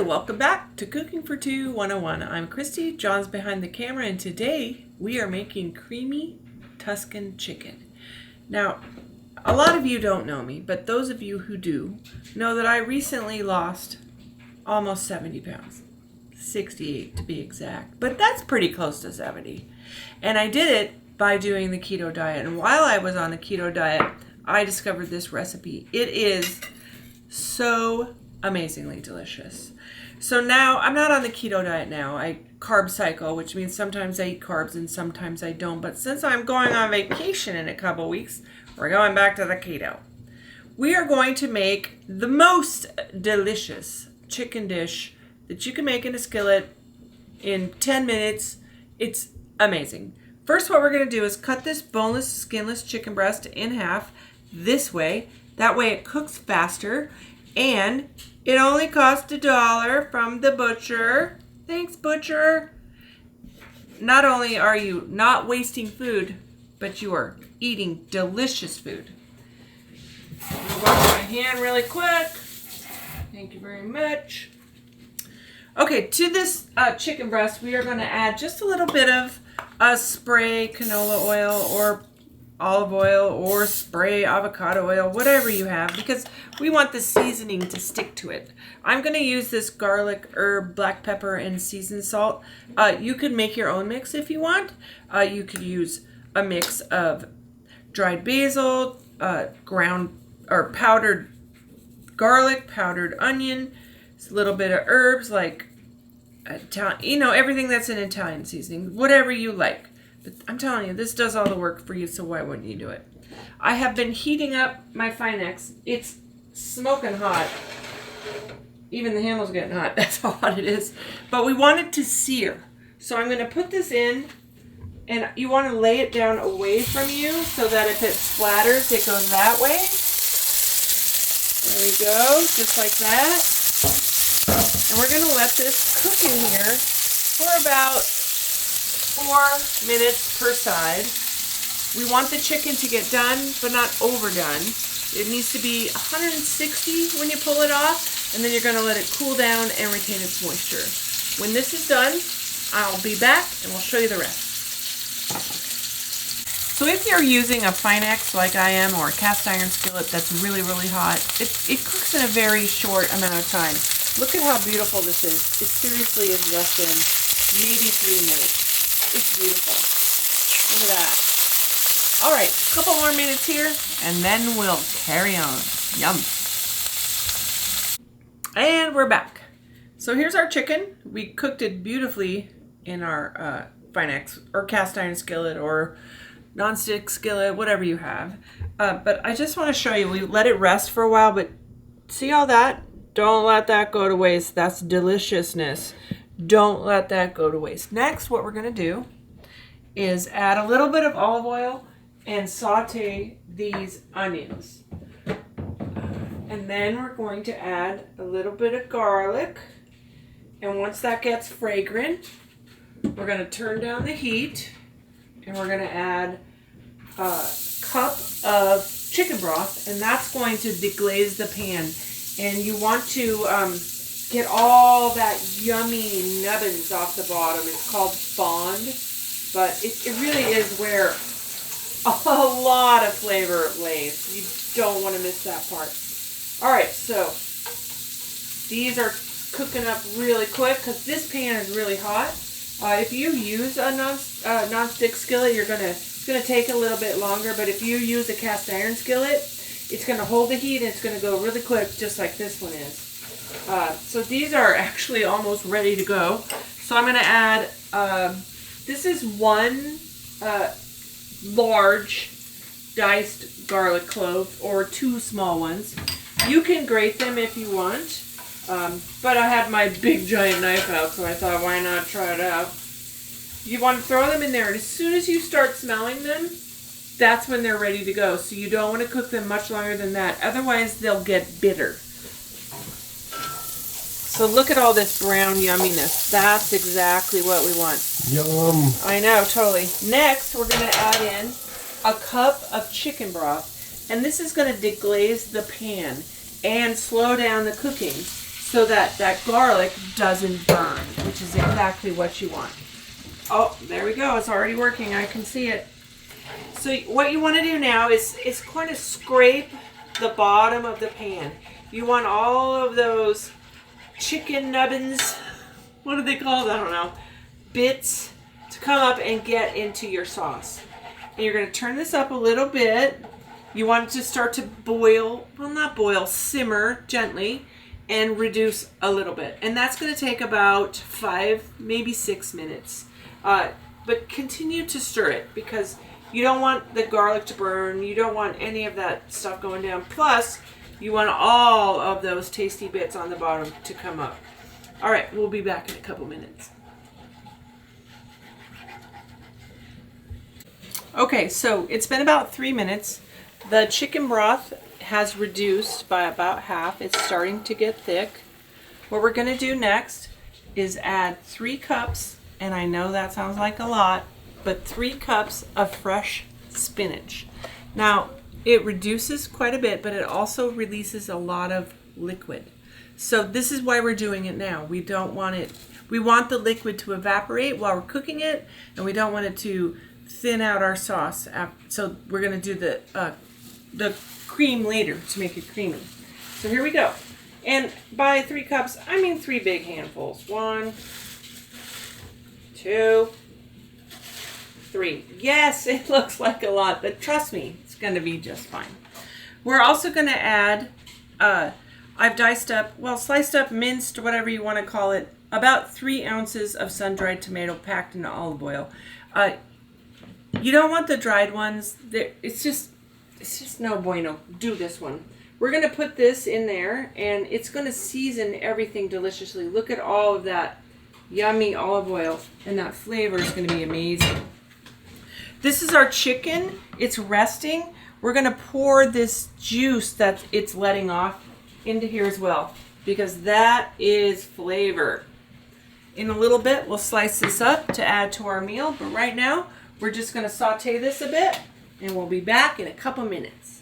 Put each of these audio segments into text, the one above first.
welcome back to Cooking for Two 101. I'm Christy, John's behind the camera, and today we are making creamy Tuscan chicken. Now, a lot of you don't know me, but those of you who do know that I recently lost almost 70 pounds. 68 to be exact, but that's pretty close to 70. And I did it by doing the keto diet. And while I was on the keto diet, I discovered this recipe. It is so amazingly delicious. So now I'm not on the keto diet now. I carb cycle, which means sometimes I eat carbs and sometimes I don't. But since I'm going on vacation in a couple weeks, we're going back to the keto. We are going to make the most delicious chicken dish that you can make in a skillet in 10 minutes. It's amazing. First, what we're going to do is cut this boneless, skinless chicken breast in half this way. That way it cooks faster. And it only cost $1 from the butcher. Thanks, butcher. Not only are you not wasting food, but you are eating delicious food. I'm going to wash my hand really quick. Thank you very much. Okay, to this chicken breast, we are going to add just a little bit of spray canola oil or olive oil or spray avocado oil, whatever you have, because we want the seasoning to stick to it. I'm going to use this garlic, herb, black pepper, and seasoned salt. You could make your own mix if you want. You could use a mix of dried basil, ground or powdered garlic, powdered onion, a little bit of herbs like Italian, everything that's an Italian seasoning, whatever you like. But I'm telling you, this does all the work for you, so why wouldn't you do it? I have been heating up my Finex. It's smoking hot. Even the handle's getting hot. That's how hot it is. But we want it to sear. So I'm going to put this in, and you want to lay it down away from you so that if it splatters, it goes that way. There we go, just like that. And we're going to let this cook in here for about 4 minutes per side. We want the chicken to get done, but not overdone. It needs to be 160 when you pull it off, and then you're going to let it cool down and retain its moisture. When this is done, I'll be back and we'll show you the rest. So if you're using a Finex like I am, or a cast iron skillet that's really, really hot, it cooks in a very short amount of time. Look at how beautiful this is. It seriously is less than maybe 3 minutes. It's beautiful. Look at that. All right, a couple more minutes here, and then we'll carry on. Yum. And we're back. So here's our chicken. We cooked it beautifully in our Finex or cast iron skillet or non-stick skillet, whatever you have. But I just want to show you, we let it rest for a while, but see all that? Don't let that go to waste. That's deliciousness. Don't let that go to waste. Next, what we're going to do is add a little bit of olive oil and saute these onions. And then we're going to add a little bit of garlic. And once that gets fragrant, we're going to turn down the heat and we're going to add a cup of chicken broth, and that's going to deglaze the pan. And you want to get all that yummy nubbins off the bottom. It's called bond, but it really is where a lot of flavor lays. You don't want to miss that part. All right, so these are cooking up really quick because this pan is really hot. If you use a non-stick skillet, it's gonna take a little bit longer. But if you use a cast iron skillet, it's gonna hold the heat and it's gonna go really quick, just like this one is. So these are actually almost ready to go. So I'm going to add, this is one large diced garlic clove or 2 small ones. You can grate them if you want, but I had my big giant knife out, so I thought, why not try it out? You want to throw them in there, and as soon as you start smelling them, that's when they're ready to go. So you don't want to cook them much longer than that, otherwise they'll get bitter. So look at all this brown yumminess. That's exactly what we want. Yum. I know, totally. Next, we're going to add in a cup of chicken broth. And this is going to deglaze the pan and slow down the cooking. so that that garlic doesn't burn, which is exactly what you want. Oh, there we go. It's already working. I can see it. So what you want to do now is kind of scrape the bottom of the pan. You want all of those chicken nubbins, what are they called? I don't know, bits, to come up and get into your sauce. And you're going to turn this up a little bit. You want it to start to boil, well, not boil, simmer gently and reduce a little bit. And that's going to take about 5, maybe 6 minutes. But continue to stir it because you don't want the garlic to burn. You don't want any of that stuff going down. Plus, you want all of those tasty bits on the bottom to come up. All right, we'll be back in a couple minutes. Okay, so it's been about 3 minutes. The chicken broth has reduced by about half. It's starting to get thick. What we're going to do next is add 3 cups, and I know that sounds like a lot, but 3 cups of fresh spinach. Now, it reduces quite a bit, but it also releases a lot of liquid. So this is why we're doing it now. We don't want it, we want the liquid to evaporate while we're cooking it, and we don't want it to thin out our sauce. So we're going to do the cream later to make it creamy. So here we go. And by 3 cups, I mean 3 big handfuls. 1, 2, 3. Yes, it looks like a lot, but trust me, it's going to be just fine. We're also going to add, I've diced up, well, sliced up, minced, whatever you want to call it, about 3 ounces of sun-dried tomato packed in olive oil. You don't want the dried ones. It's just no bueno. Do this one. We're going to put this in there, and it's going to season everything deliciously. Look at all of that yummy olive oil, and that flavor is going to be amazing. This is our chicken. It's resting. We're going to pour this juice that it's letting off into here as well, because that is flavor. In a little bit, we'll slice this up to add to our meal, but right now, we're just going to saute this a bit, and we'll be back in a couple minutes.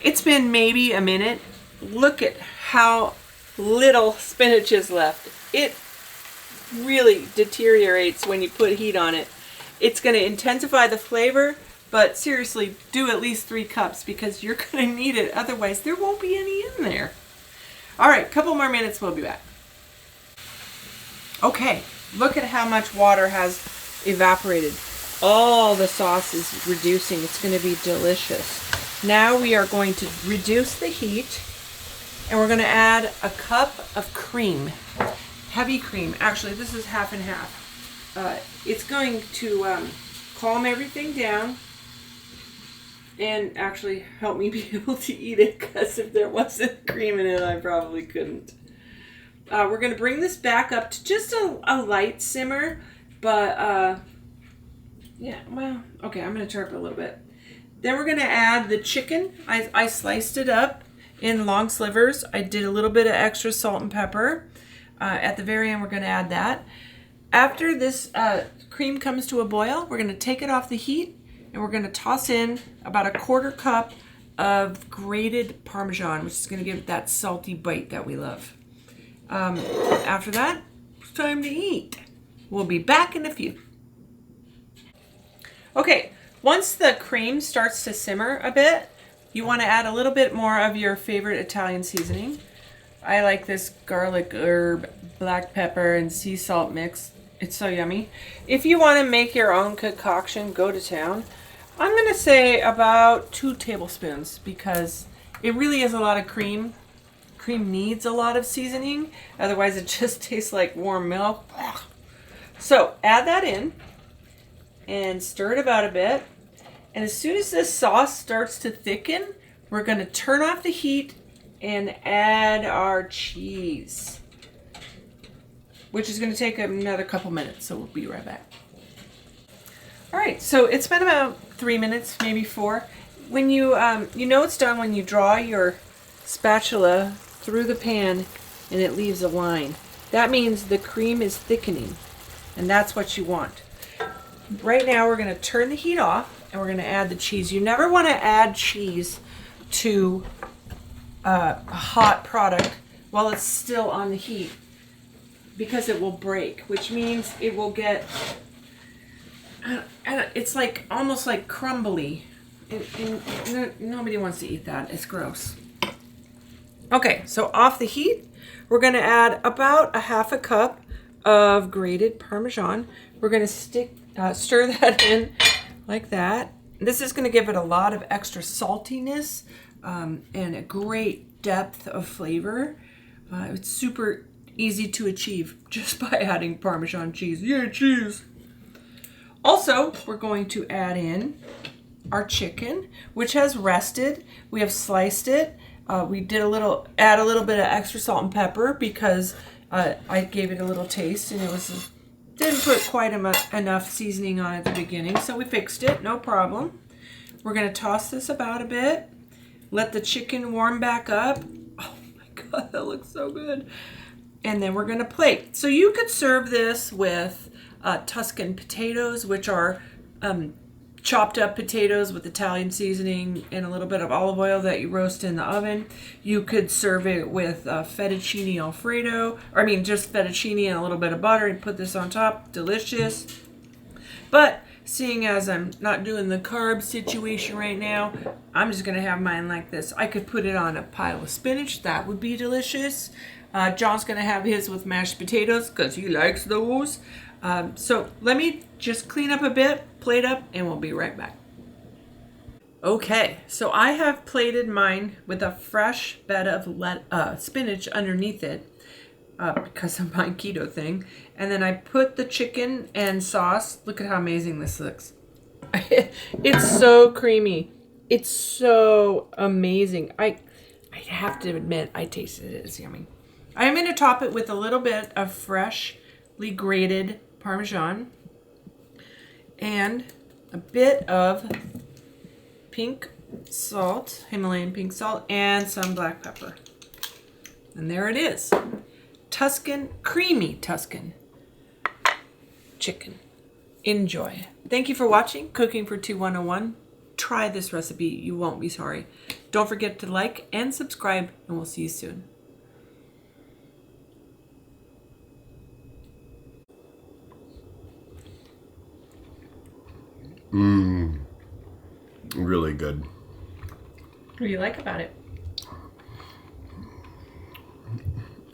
It's been maybe a minute. Look at how little spinach is left. It really deteriorates when you put heat on it. It's going to intensify the flavor, but seriously, do at least 3 cups because you're going to need it. Otherwise, there won't be any in there. All right, couple more minutes, we'll be back. Okay, look at how much water has evaporated. All the sauce is reducing. It's going to be delicious. Now we are going to reduce the heat, and we're going to add a cup of cream. Heavy cream. Actually, this is half and half. It's going to calm everything down and actually help me be able to eat it, because if there wasn't cream in it, I probably couldn't. We're going to bring this back up to just a light simmer, but yeah, well, okay, I'm going to turn up a little bit. Then we're going to add the chicken. I sliced it up in long slivers. I did a little bit of extra salt and pepper. At the very end, we're going to add that. After this cream comes to a boil, we're going to take it off the heat, and we're going to toss in about a 1/4 cup of grated Parmesan, which is going to give it that salty bite that we love. After that, it's time to eat. We'll be back in a few. Okay, once the cream starts to simmer a bit, you want to add a little bit more of your favorite Italian seasoning. I like this garlic, herb, black pepper, and sea salt mix. It's so yummy. If you want to make your own concoction, go to town. I'm going to say about 2 tablespoons because it really is a lot of cream. Cream needs a lot of seasoning, otherwise it just tastes like warm milk. So add that in and stir it about a bit. And as soon as this sauce starts to thicken, we're going to turn off the heat and add our cheese, which is going to take another couple minutes, so we'll be right back. All right, so it's been about 3 minutes, maybe 4. When you know it's done when you draw your spatula through the pan and it leaves a line. That means the cream is thickening, and that's what you want. Right now we're going to turn the heat off, and we're going to add the cheese. You never want to add cheese to a hot product while it's still on the heat, because it will break, which means it will get, it's like almost like crumbly. And nobody wants to eat that. It's gross. Okay, so off the heat, we're going to add about a half a cup of grated Parmesan. We're going to stir that in like that. This is going to give it a lot of extra saltiness and a great depth of flavor. It's super easy to achieve just by adding Parmesan cheese. Yeah, cheese! Also, we're going to add in our chicken, which has rested. We have sliced it. We did add a little bit of extra salt and pepper because I gave it a little taste and didn't put quite enough seasoning on at the beginning, so we fixed it, no problem. We're gonna toss this about a bit, let the chicken warm back up. Oh my God, that looks so good. And then we're gonna plate. So you could serve this with Tuscan potatoes, which are chopped up potatoes with Italian seasoning and a little bit of olive oil that you roast in the oven. You could serve it with fettuccine alfredo, just fettuccine and a little bit of butter and put this on top. Delicious. But seeing as I'm not doing the carb situation right now, I'm just gonna have mine like this. I could put it on a pile of spinach. That would be delicious. John's gonna have his with mashed potatoes because he likes those. So let me just clean up a bit, plate up, and we'll be right back. Okay, so I have plated mine with a fresh bed of spinach underneath it because of my keto thing. And then I put the chicken and sauce. Look at how amazing this looks. It's so creamy. It's so amazing. I have to admit, I tasted it. It's yummy. I'm going to top it with a little bit of freshly grated Parmesan and a bit of pink salt, Himalayan pink salt, and some black pepper. And there it is. Creamy Tuscan chicken. Enjoy. Thank you for watching Cooking for Two 101. Try this recipe. You won't be sorry. Don't forget to like and subscribe, and we'll see you soon. Really good. What do you like about it?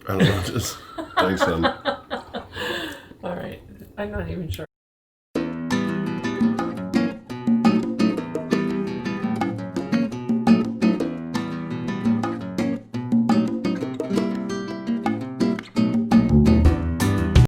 I don't know, just thanks, son. All right. I'm not even sure.